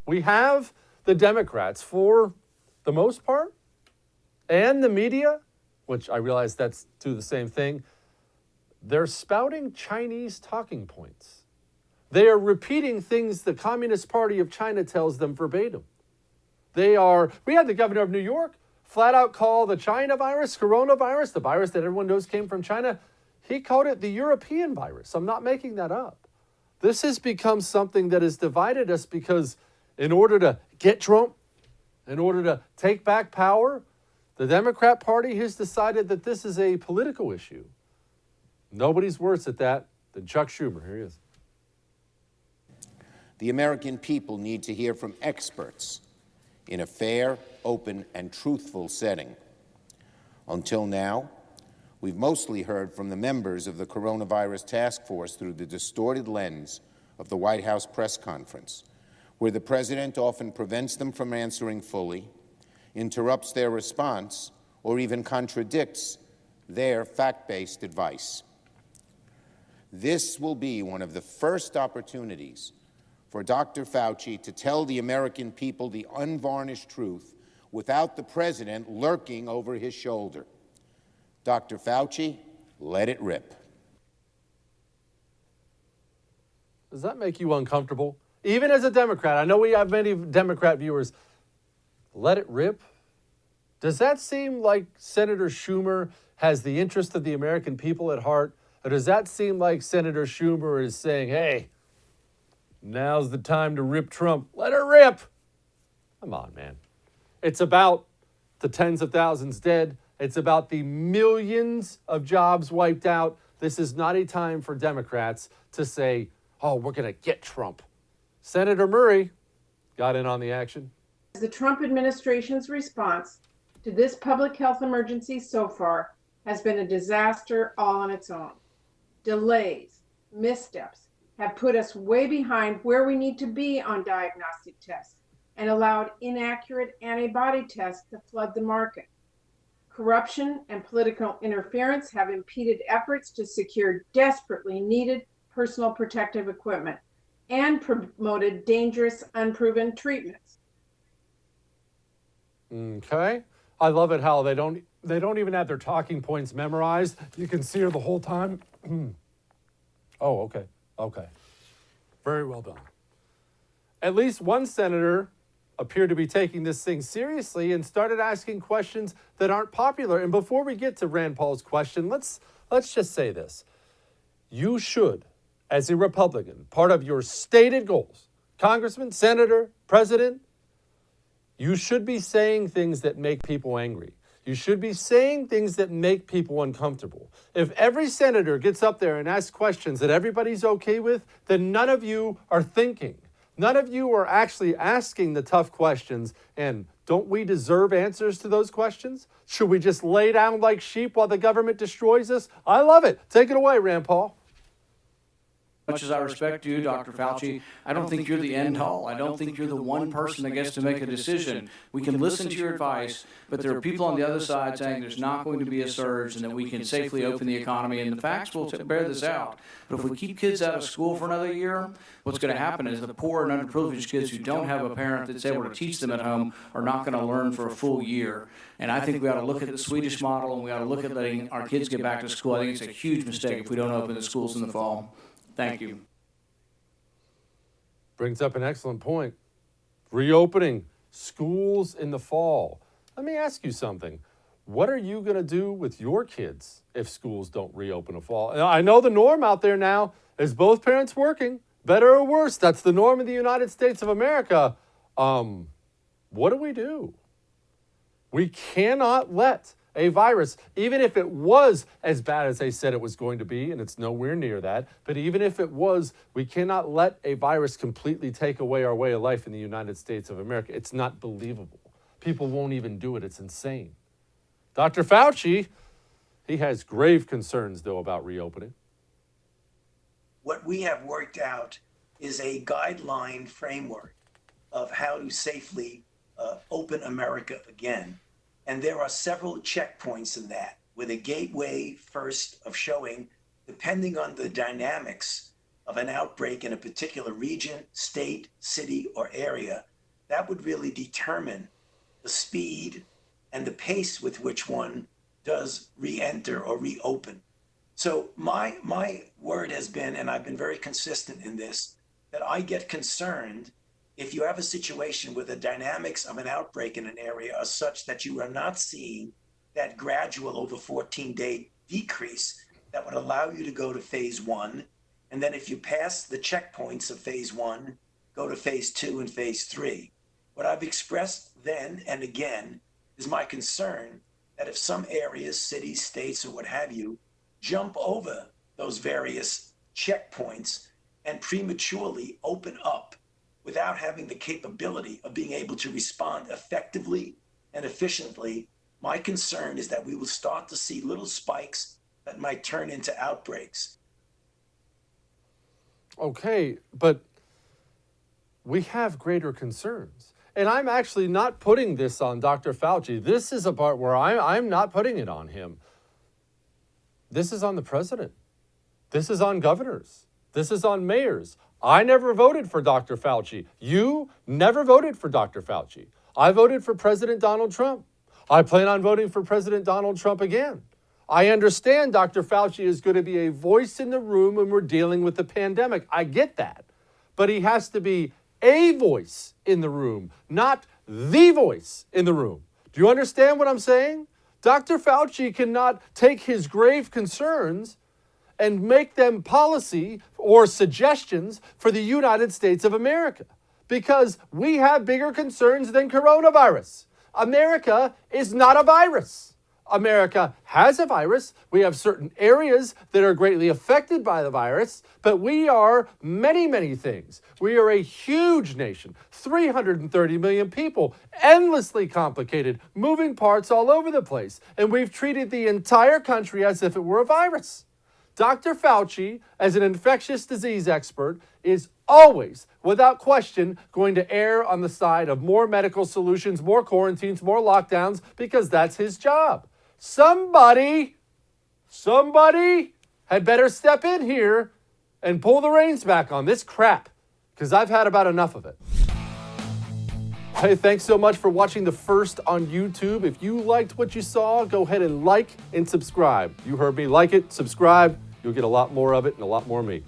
We have the Democrats, for the most part, and the media, which I realize that's do the same thing, they're spouting Chinese talking points. They are repeating things the Communist Party of China tells them verbatim. We had the governor of New York flat out call the China virus, coronavirus, the virus that everyone knows came from China, he called it the European virus. I'm not making that up. This has become something that has divided us because in order to get Trump, in order to take back power, the Democrat Party has decided that this is a political issue. Nobody's worse at that than Chuck Schumer. Here he is. The American people need to hear from experts in a fair, open, and truthful setting. Until now, we've mostly heard from the members of the coronavirus task force through the distorted lens of the White House press conference, where the president often prevents them from answering fully, interrupts their response, or even contradicts their fact-based advice. This will be one of the first opportunities for Dr. Fauci to tell the American people the unvarnished truth without the president lurking over his shoulder. Dr. Fauci, let it rip. Does that make you uncomfortable? Even as a Democrat, I know we have many Democrat viewers. Let it rip? Does that seem like Senator Schumer has the interest of the American people at heart? Or does that seem like Senator Schumer is saying, hey, now's the time to rip Trump. Let it rip. Come on, man. It's about the tens of thousands dead. It's about the millions of jobs wiped out. This is not a time for Democrats to say, oh, we're going to get Trump. Senator Murray got in on the action. The Trump administration's response to this public health emergency so far has been a disaster all on its own. Delays, missteps have put us way behind where we need to be on diagnostic tests and allowed inaccurate antibody tests to flood the market. Corruption and political interference have impeded efforts to secure desperately needed personal protective equipment and promoted dangerous, unproven treatments. Okay. I love it how they don't even have their talking points memorized. You can see her the whole time. Oh, okay. Okay. Very well done. At least one senator appeared to be taking this thing seriously and started asking questions that aren't popular. And before we get to Rand Paul's question, let's just say this. You should, as a Republican, part of your stated goals, congressman, senator, president, you should be saying things that make people angry. You should be saying things that make people uncomfortable. If every senator gets up there and asks questions that everybody's okay with, then none of you are thinking. None of you are actually asking the tough questions. And don't we deserve answers to those questions? Should we just lay down like sheep while the government destroys us? I love it. Take it away, Rand Paul. Much as I respect you, Dr. Fauci, I don't think you're the end all. I don't think you're the one person that gets to make a decision. We can listen to your advice, but there are people on the other side saying there's not going to be a surge and that we can safely open the economy, and the facts will bear this out. But if we keep kids out of school for another year, what's going to happen is the poor and underprivileged kids who don't have a parent that's able to teach them at home are not going to learn for a full year. And I think we ought to look at the Swedish model, and we ought to look at letting our kids get back to school. I think it's a huge mistake if we don't open the schools in the fall. Thank you. Brings up an excellent point. Reopening schools in the fall. Let me ask you something. What are you going to do with your kids if schools don't reopen in the fall? I know the norm out there now is both parents working, better or worse. That's the norm in the United States of America. What do? We cannot let a virus, even if it was as bad as they said it was going to be, and it's nowhere near that, but even if it was, we cannot let a virus completely take away our way of life in the United States of America. It's not believable. People won't even do it. It's insane. Dr. Fauci, he has grave concerns, though, about reopening. What we have worked out is a guideline framework of how to safely open America again. And there are several checkpoints in that, with a gateway first of showing, depending on the dynamics of an outbreak in a particular region, state, city, or area, that would really determine the speed and the pace with which one does re-enter or reopen. So my word has been, and I've been very consistent in this, that I get concerned if you have a situation where the dynamics of an outbreak in an area are such that you are not seeing that gradual over 14-day decrease that would allow you to go to phase 1. And then if you pass the checkpoints of phase 1, go to phase 2 and phase 3. What I've expressed then and again is my concern that if some areas, cities, states, or what have you, jump over those various checkpoints and prematurely open up without having the capability of being able to respond effectively and efficiently, my concern is that we will start to see little spikes that might turn into outbreaks. Okay, but we have greater concerns. And I'm actually not putting this on Dr. Fauci. This is a part where I'm not putting it on him. This is on the president. This is on governors. This is on mayors. I never voted for Dr. Fauci. You never voted for Dr. Fauci. I voted for President Donald Trump. I plan on voting for President Donald Trump again. I understand Dr. Fauci is going to be a voice in the room when we're dealing with the pandemic. I get that. But he has to be a voice in the room, not the voice in the room. Do you understand what I'm saying? Dr. Fauci cannot take his grave concerns and make them policy or suggestions for the United States of America, because we have bigger concerns than coronavirus. America is not a virus. America has a virus. We have certain areas that are greatly affected by the virus, but we are many, many things. We are a huge nation, 330 million people, endlessly complicated, moving parts all over the place, and we've treated the entire country as if it were a virus. Dr. Fauci, as an infectious disease expert, is always, without question, going to err on the side of more medical solutions, more quarantines, more lockdowns, because that's his job. Somebody had better step in here and pull the reins back on this crap, because I've had about enough of it. Hey, thanks so much for watching the first on YouTube. If you liked what you saw, go ahead and like and subscribe. You heard me. Like it, subscribe. You'll get a lot more of it and a lot more of me.